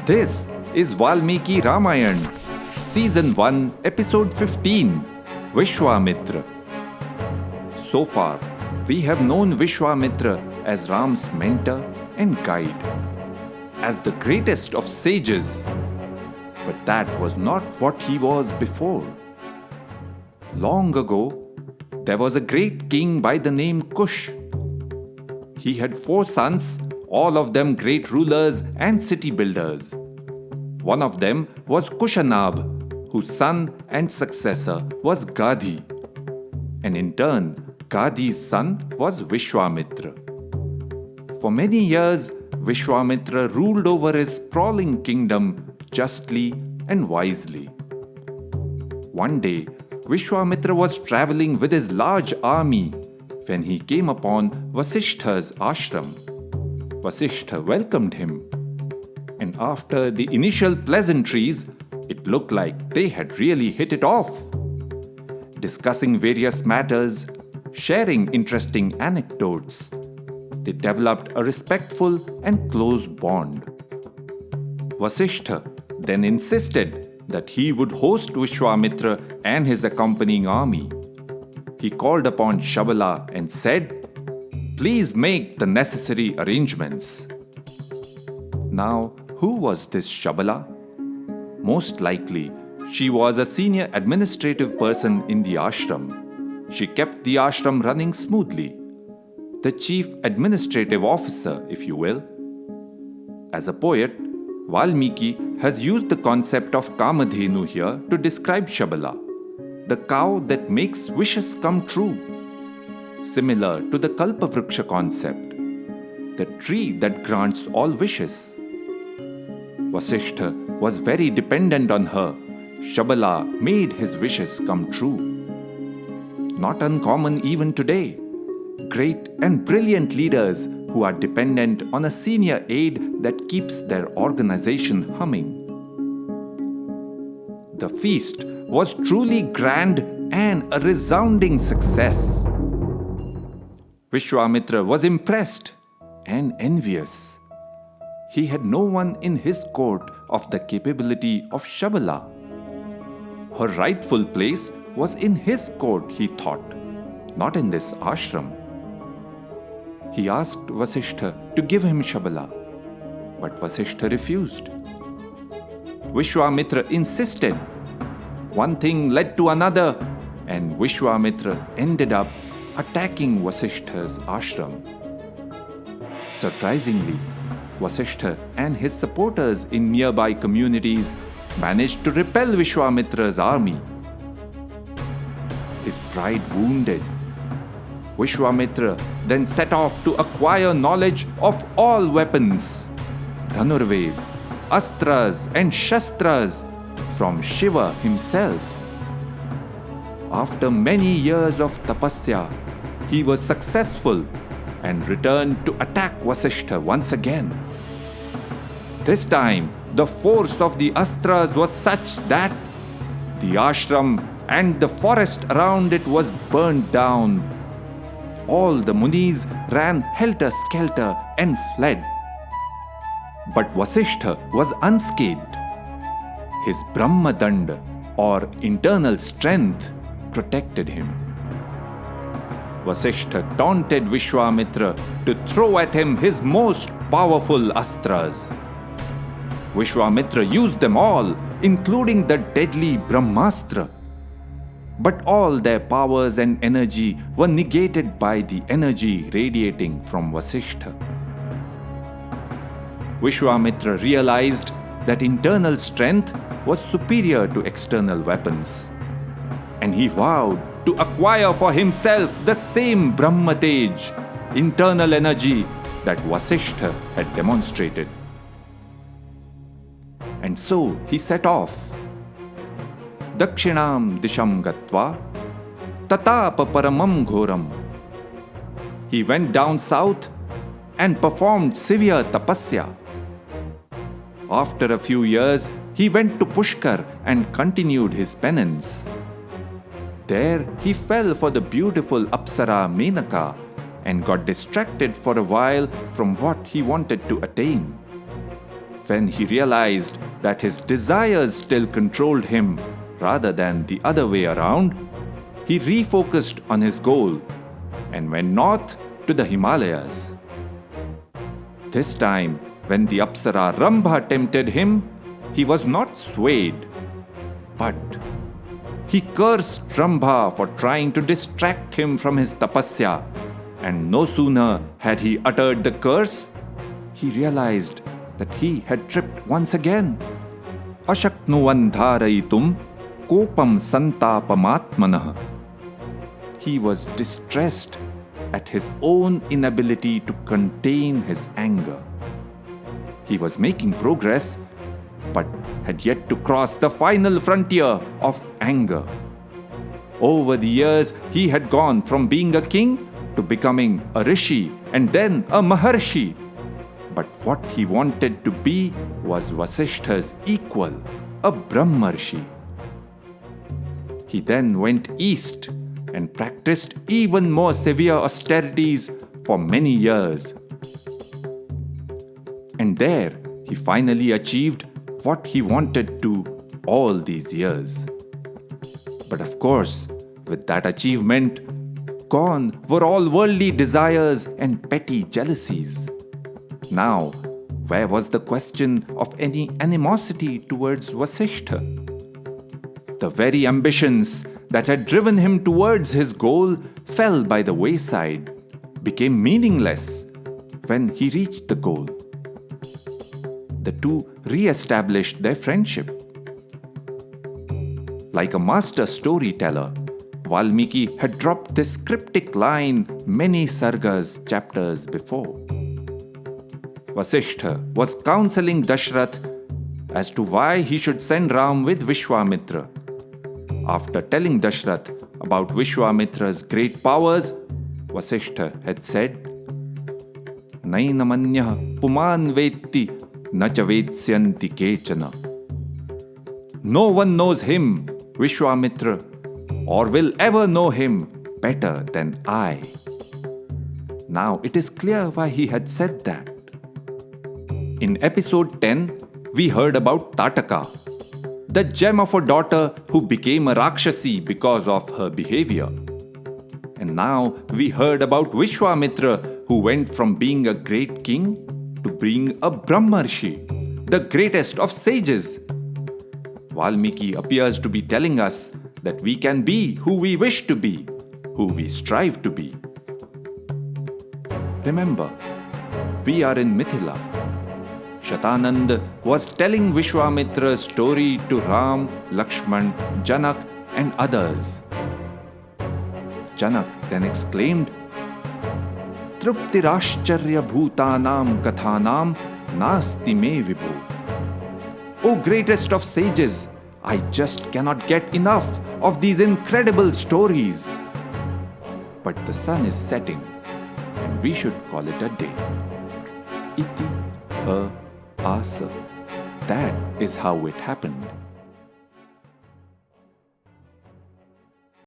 This is Valmiki Ramayan, Season 1, Episode 15, Vishwamitra. So far, we have known Vishwamitra as Ram's mentor and guide, as the greatest of sages. But that was not what he was before. Long ago, there was a great king by the name Kush. He had 4 sons, all of them great rulers and city builders. One of them was Kushanab, whose son and successor was Gadhi. And in turn, Gadhi's son was Vishwamitra. For many years, Vishwamitra ruled over his sprawling kingdom justly and wisely. One day, Vishwamitra was traveling with his large army when he came upon Vasishtha's ashram. Vasishtha welcomed him, and after the initial pleasantries, it looked like they had really hit it off. Discussing various matters, sharing interesting anecdotes, they developed a respectful and close bond. Vasishtha then insisted that he would host Vishwamitra and his accompanying army. He called upon Shabala and said, "Please make the necessary arrangements." Now, who was this Shabala? Most likely, she was a senior administrative person in the ashram. She kept the ashram running smoothly. The chief administrative officer, if you will. As a poet, Valmiki has used the concept of Kamadhenu here to describe Shabala, the cow that makes wishes come true. Similar to the Kalpavruksha concept, the tree that grants all wishes. Vasishtha was very dependent on her. Shabala made his wishes come true. Not uncommon even today. Great and brilliant leaders who are dependent on a senior aide that keeps their organization humming. The feast was truly grand and a resounding success. Vishwamitra was impressed and envious. He had no one in his court of the capability of Shabala. Her rightful place was in his court, he thought, not in this ashram. He asked Vasishtha to give him Shabala, but Vasishtha refused. Vishwamitra insisted. One thing led to another, and Vishwamitra ended up attacking Vasishtha's ashram. Surprisingly, Vasishtha and his supporters in nearby communities managed to repel Vishwamitra's army. His pride wounded, Vishwamitra then set off to acquire knowledge of all weapons, Dhanurved, Astras and Shastras from Shiva himself. After many years of tapasya, he was successful and returned to attack Vasishtha once again. This time, the force of the Astras was such that the ashram and the forest around it was burned down. All the Munis ran helter-skelter and fled. But Vasishtha was unscathed. His Brahmadanda, or internal strength, protected him. Vasishtha taunted Vishwamitra to throw at him his most powerful astras. Vishwamitra used them all, including the deadly Brahmastra. But all their powers and energy were negated by the energy radiating from Vasishtha. Vishwamitra realized that internal strength was superior to external weapons, and he vowed to acquire for himself the same Brahmatej, internal energy that Vasishtha had demonstrated. And so he set off. Dakshinam disham gatva tatapa paramam ghoram. He went down south and performed severe tapasya. After a few years, he went to Pushkar and continued his penance. There, he fell for the beautiful Apsara Menaka and got distracted for a while from what he wanted to attain. When he realized that his desires still controlled him rather than the other way around, he refocused on his goal and went north to the Himalayas. This time, when the Apsara Rambha tempted him, he was not swayed, but he cursed Rambha for trying to distract him from his tapasya, and no sooner had he uttered the curse, he realized that he had tripped once again. Ashaknuvan dharayitum kopam santapamatmanah. He was distressed at his own inability to contain his anger. He was making progress, but had yet to cross the final frontier of anger. Over the years, he had gone from being a king to becoming a rishi and then a maharshi. But what he wanted to be was Vasishtha's equal, a Brahmarshi. He then went east and practiced even more severe austerities for many years. And there he finally achieved what he wanted to all these years. But of course, with that achievement, gone were all worldly desires and petty jealousies. Now, where was the question of any animosity towards Vasishtha? The very ambitions that had driven him towards his goal fell by the wayside, became meaningless when he reached the goal. The two re-established their friendship. Like a master storyteller, Valmiki had dropped this cryptic line many sargas chapters before. Vasishtha was counseling Dashrath as to why he should send Ram with Vishwamitra. After telling Dashrath about Vishwamitra's great powers, Vasishtha had said, Nainamanyah puman vetti nacha vetsyanti kechana. No one knows him, Vishwamitra, or will ever know him better than I. Now it is clear why he had said that. In episode 10, we heard about Tataka, the gem of a daughter who became a Rakshasi because of her behavior. And now we heard about Vishwamitra, who went from being a great king to being a Brahmarshi, the greatest of sages. Valmiki appears to be telling us that we can be who we wish to be, who we strive to be. Remember, we are in Mithila. Shatanand was telling Vishwamitra's story to Ram, Lakshman, Janak and others. Janak then exclaimed, Truptirashcharya bhutanam kathanam nasti me vibhu. O greatest of sages, I just cannot get enough of these incredible stories. But the sun is setting and we should call it a day. Iti ha asa. That is how it happened.